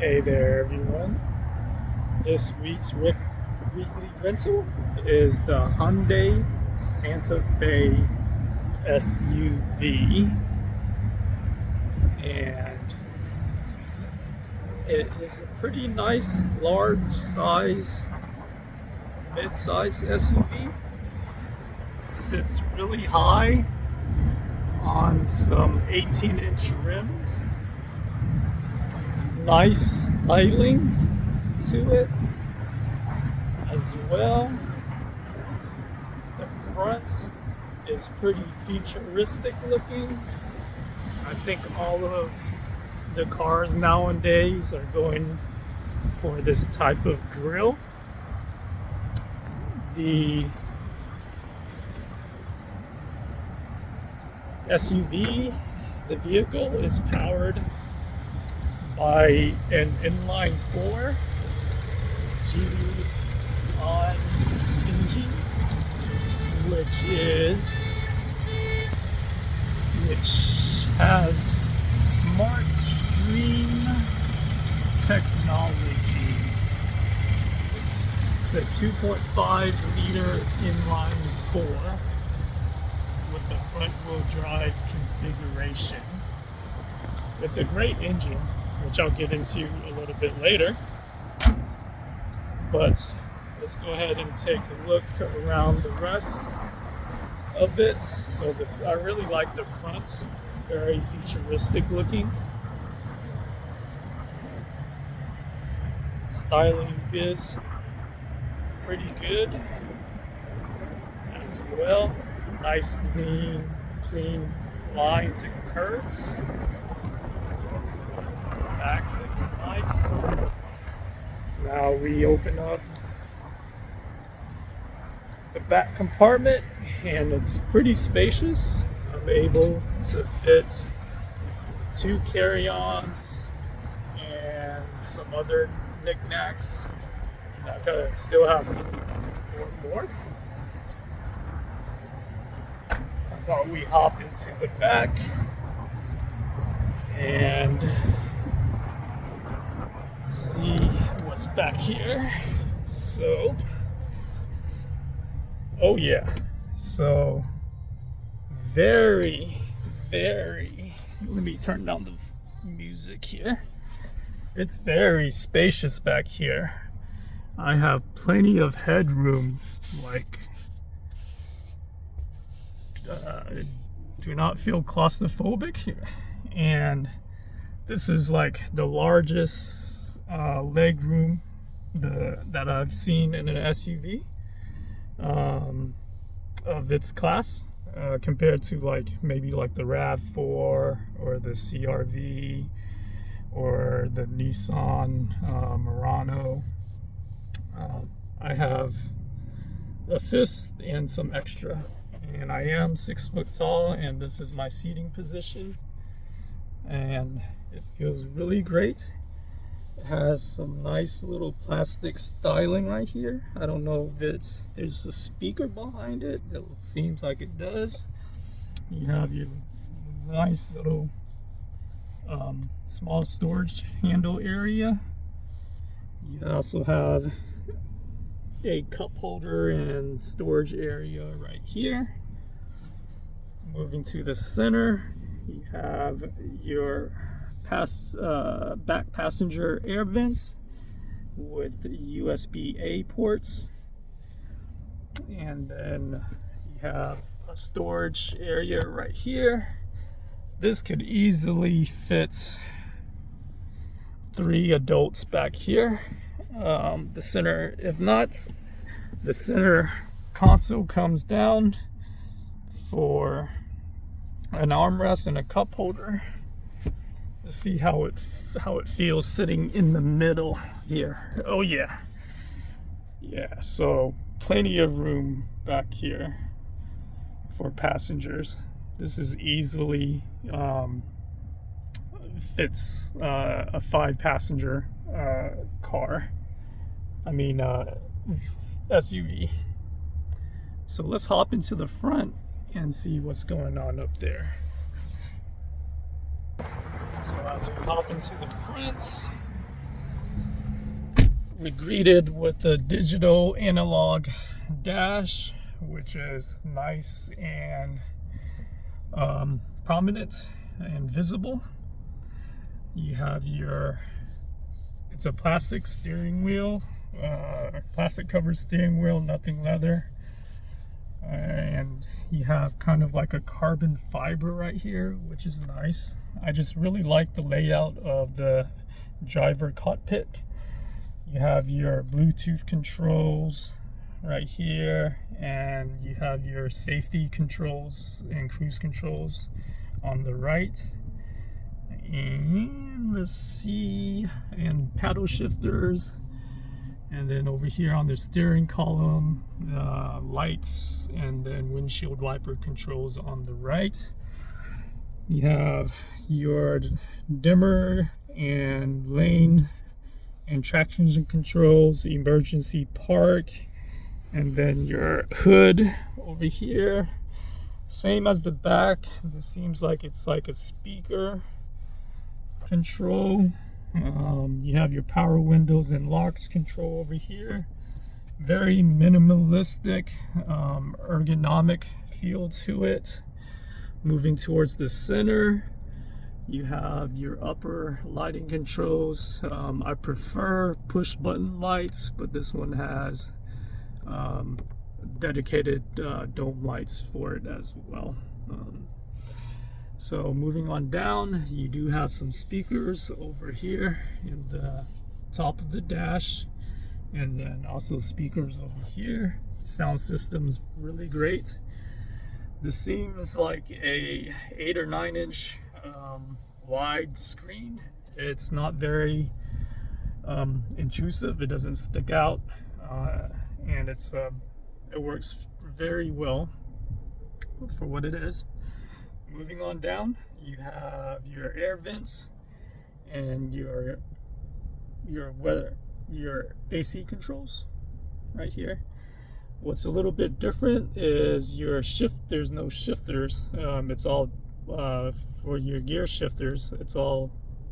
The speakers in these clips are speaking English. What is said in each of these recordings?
Hey there, everyone. This week's weekly rental is the Hyundai Santa Fe SUV, and it is a pretty nice, large size, mid-size SUV. Sits really high on some 18-inch rims. Nice styling to it as well. The front is pretty futuristic looking. I think all of the cars nowadays are going for this type of grille. The SUV, the vehicle, is powered by an inline-4 GD-on engine, which has smart stream technology. It's a 2.5 liter inline-4 with the front-wheel drive configuration. It's a great engine, which I'll get into a little bit later. But let's go ahead and take a look around the rest of it. So I really like the front, very futuristic looking. Styling is pretty good as well. Nice, clean lines and curves. Back looks nice. Now we open up the back compartment, and it's pretty spacious. I'm able to fit 2 carry-ons and some other knickknacks. I gotta still have 4 more. I thought we hop into the back and see what's back here. So, oh yeah, so very, let me turn down the music here. It's very spacious back here. I have plenty of headroom, like do not feel claustrophobic here. And this is like the largest leg room that I've seen in an SUV of its class, compared to like maybe like the RAV4 or the CRV or the Nissan Murano. I have a fist and some extra, and I am 6 foot tall, and this is my seating position, and it feels really great. It has some nice little plastic styling right here. I don't know if there's a speaker behind it. It seems like it does. You have your nice little small storage handle area. You also have a cup holder and storage area right here. Moving to the center, you have your back passenger air vents with USB-A ports, and then you have a storage area right here. This could easily fit 3 adults back here. The center, if not, the center console comes down for an armrest and a cup holder. Let's see how it feels sitting in the middle here. Oh yeah, so plenty of room back here for passengers. This is easily fits a 5-passenger car. I mean SUV. So let's hop into the front and see what's going on up there. So as we hop into the front, we're greeted with a digital analog dash, which is nice and prominent and visible. You have it's a plastic steering wheel, plastic covered steering wheel, nothing leather. And you have kind of like a carbon fiber right here, which is nice. I just really like the layout of the driver cockpit. You have your Bluetooth controls right here, and you have your safety controls and cruise controls on the right. And let's see, and paddle shifters. And then over here on the steering column, lights, and then windshield wiper controls on the right. You have your dimmer and lane and traction controls, emergency park, and then your hood over here. Same as the back. This seems like it's like a speaker control. You have your power windows and locks control over here. Very minimalistic, ergonomic feel to it. Moving towards the center, you have your upper lighting controls. I prefer push button lights, but this one has dedicated dome lights for it as well. So moving on down, you do have some speakers over here in the top of the dash, and then also speakers over here. Sound system's really great. This seems like a 8 or 9 inch wide screen. It's not very intrusive. It doesn't stick out, and it works very well for what it is. Moving on down, you have your air vents and your AC controls right here. What's a little bit different is there's no shifters. It's all for your gear shifters. It's all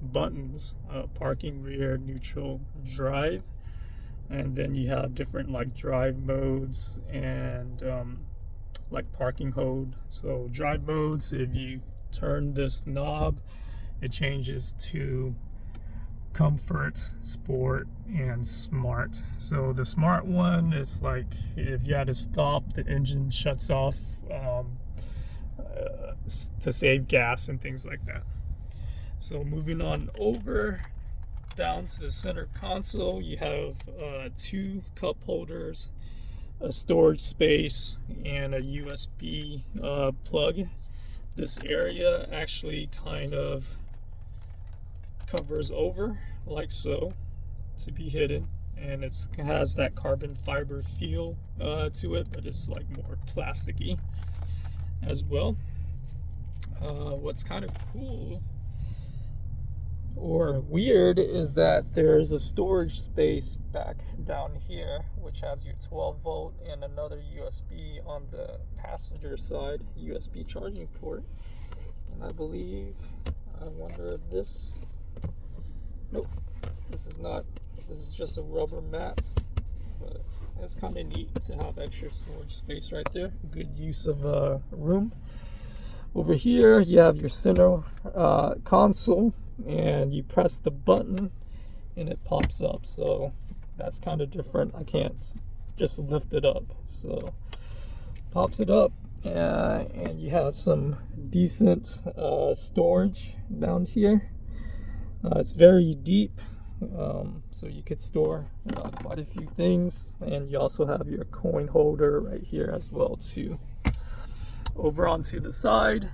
buttons, parking, rear, neutral, drive, and then you have different like drive modes and like parking mode. So drive modes, if you turn this knob, it changes to comfort, sport, and smart. So the smart one is like if you had to stop, the engine shuts off to save gas and things like that. So moving on over down to the center console, you have 2 cup holders, a storage space, and a USB plug. This area actually kind of covers over like so to be hidden, and it has that carbon fiber feel to it, but it's like more plasticky as well. What's kind of cool or weird is that there's a storage space back down here, which has your 12-volt and another USB on the passenger side, USB charging port. And I wonder if this, nope, this is not, this is just a rubber mat, but it's kind of neat to have extra storage space right there. Good use of room. Over here you have your center console, and you press the button and it pops up. So that's kind of different. I can't just lift it up, so pops it up, and you have some decent storage down here. It's very deep, so you could store quite a few things, and you also have your coin holder right here as well too. Over onto the side,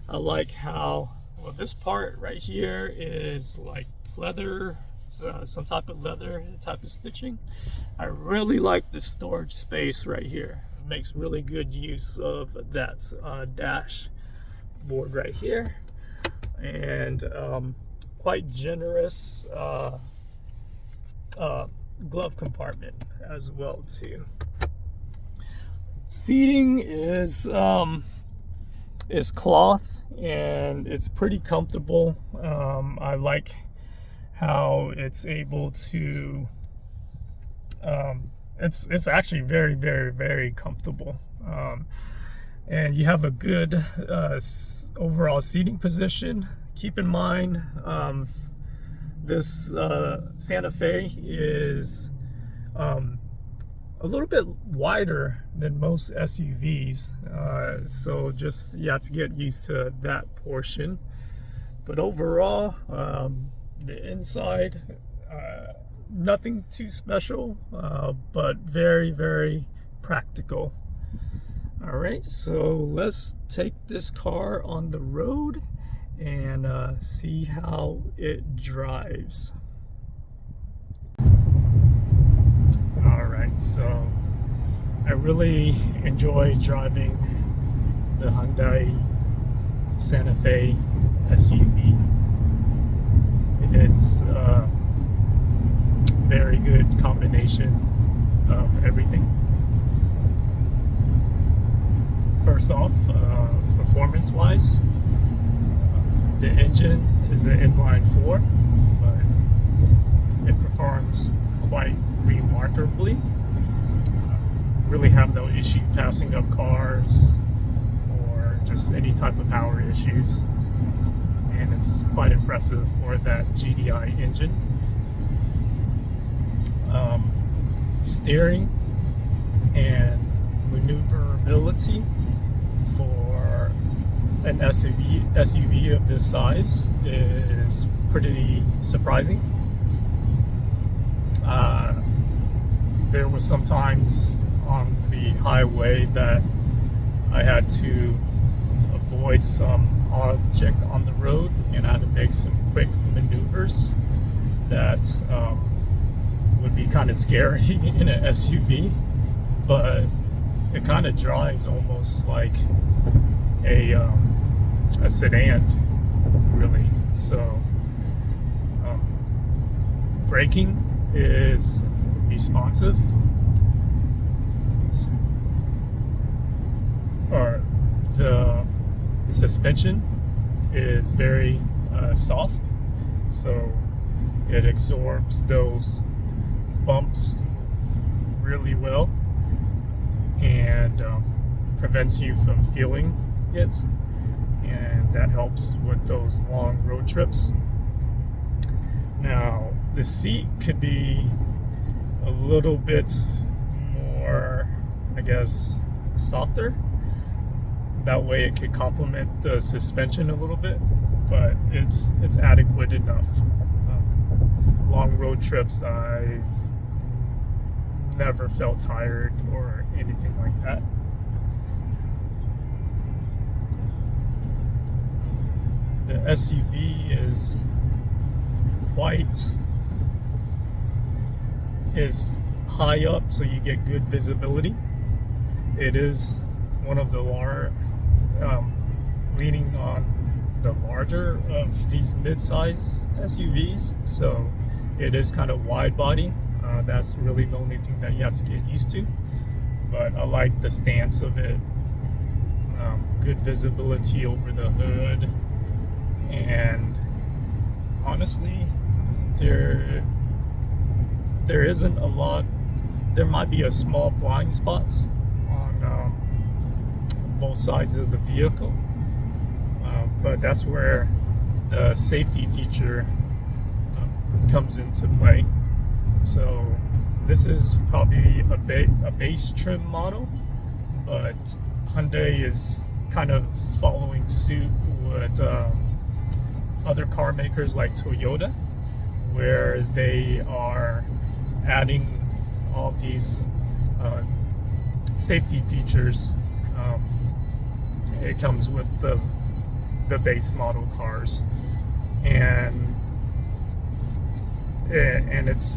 I like how, well, this part right here is like leather. It's some type of leather type of stitching. I really like the storage space right here. It makes really good use of that dash board right here, and quite generous glove compartment as well too. Seating is cloth, and it's pretty comfortable. I like how it's able to It's actually very, very, very comfortable. And you have a good overall seating position. Keep in mind, this Santa Fe is a little bit wider than most SUVs, so just you have to get used to that portion. But overall, the inside, nothing too special, but very, very practical. All right, so let's take this car on the road and see how it drives. All right, so I really enjoy driving the Hyundai Santa Fe SUV. It's a very good combination of everything. First off, performance-wise, the engine is an inline-4, but it performs quite remarkably. Really have no issue passing up cars or just any type of power issues, and it's quite impressive for that GDI engine. Steering and maneuverability for an SUV of this size is pretty surprising. There was some times on the highway that I had to avoid some object on the road, and I had to make some quick maneuvers that would be kind of scary in an SUV, but it kind of drives almost like a sedan, really. So braking is responsive, or the suspension is very soft, so it absorbs those bumps really well and prevents you from feeling it, and that helps with those long road trips. Now, the seat could be a little bit more, I guess, softer. That way it could complement the suspension a little bit, but it's adequate enough. Long road trips, I've never felt tired or anything like that. The SUV is high up, so you get good visibility. It is one of the leaning on the larger of these mid-size SUVs, so it is kind of wide body. That's really the only thing that you have to get used to, but I like the stance of it. Good visibility over the hood, and honestly, there isn't a lot. There might be a small blind spots on both sides of the vehicle, but that's where the safety feature comes into play. So this is probably a base trim model, but Hyundai is kind of following suit with other car makers like Toyota, where they are adding all these safety features. It comes with the base model cars, and it's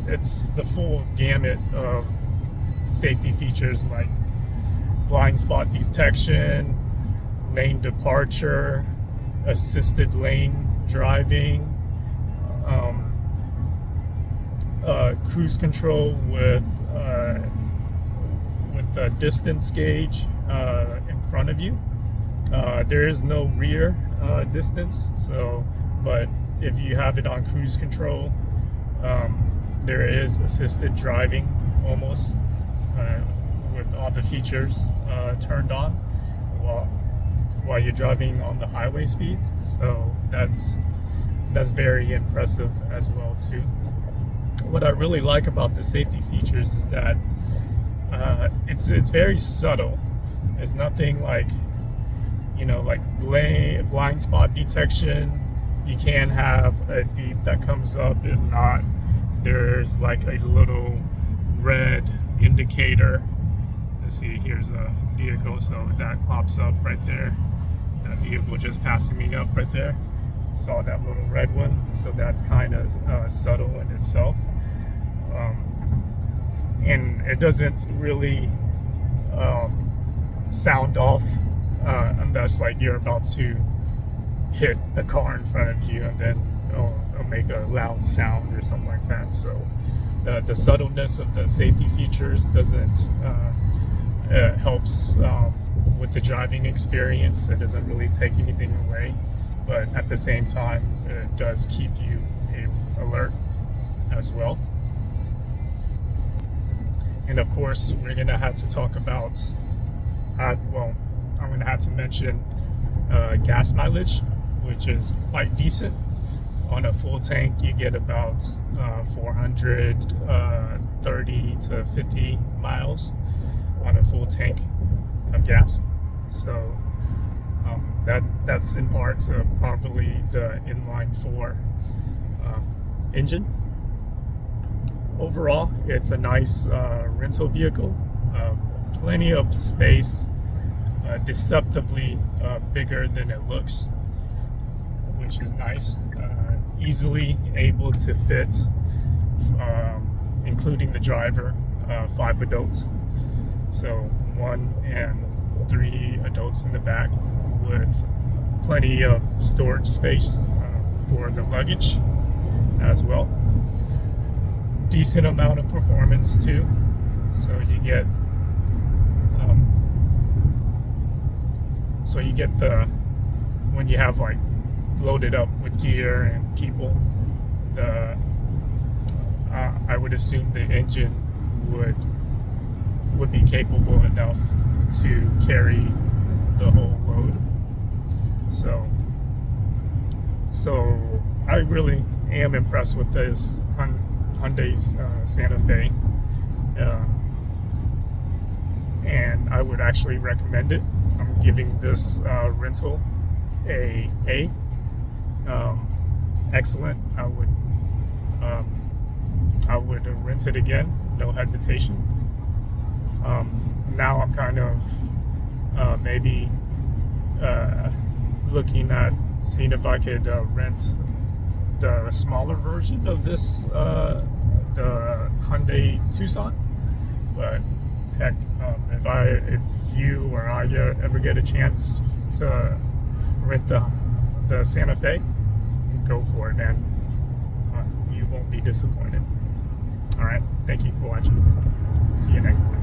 the full gamut of safety features like blind spot detection, lane departure, assisted lane driving, cruise control with a distance gauge in front of you. There is no rear distance, but if you have it on cruise control, there is assisted driving almost, with all the features turned on while you're driving on the highway speeds. So that's very impressive as well too. What I really like about the safety features is that it's very subtle. It's nothing like, like blind spot detection. You can have a beep that comes up. If not, there's like a little red indicator. Let's see, here's a vehicle, so that pops up right there. That vehicle just passing me up right there. Saw that little red one, so that's kind of subtle in itself. And it doesn't really sound off unless like you're about to hit a car in front of you, and then it'll make a loud sound or something like that. So the subtleness of the safety features doesn't helps with the driving experience. It doesn't really take anything away, but at the same time, it does keep you alert as well. And of course, we're gonna have to talk about, I'm gonna have to mention gas mileage, which is quite decent. On a full tank, you get about 430 to 50 miles on a full tank of gas. So that's in part to probably the inline-4 engine. Overall, it's a nice rental vehicle. Plenty of space, deceptively bigger than it looks, which is nice. Easily able to fit, including the driver, 5 adults. So 1 and 3 adults in the back, with plenty of storage space for the luggage as well. Decent amount of performance too. So you get when you have like loaded up with gear and people, I would assume the engine would be capable enough to carry the whole load. So I really am impressed with this Hyundai's Santa Fe, and I would actually recommend it. I'm giving this rental a A. Excellent. I would rent it again, no hesitation. Now I'm kind of maybe looking at seeing if I could rent the smaller version of this, the Hyundai Tucson. But heck, if you or I ever get a chance to rent the Santa Fe, go for it, man. You won't be disappointed. All right, thank you for watching. See you next time.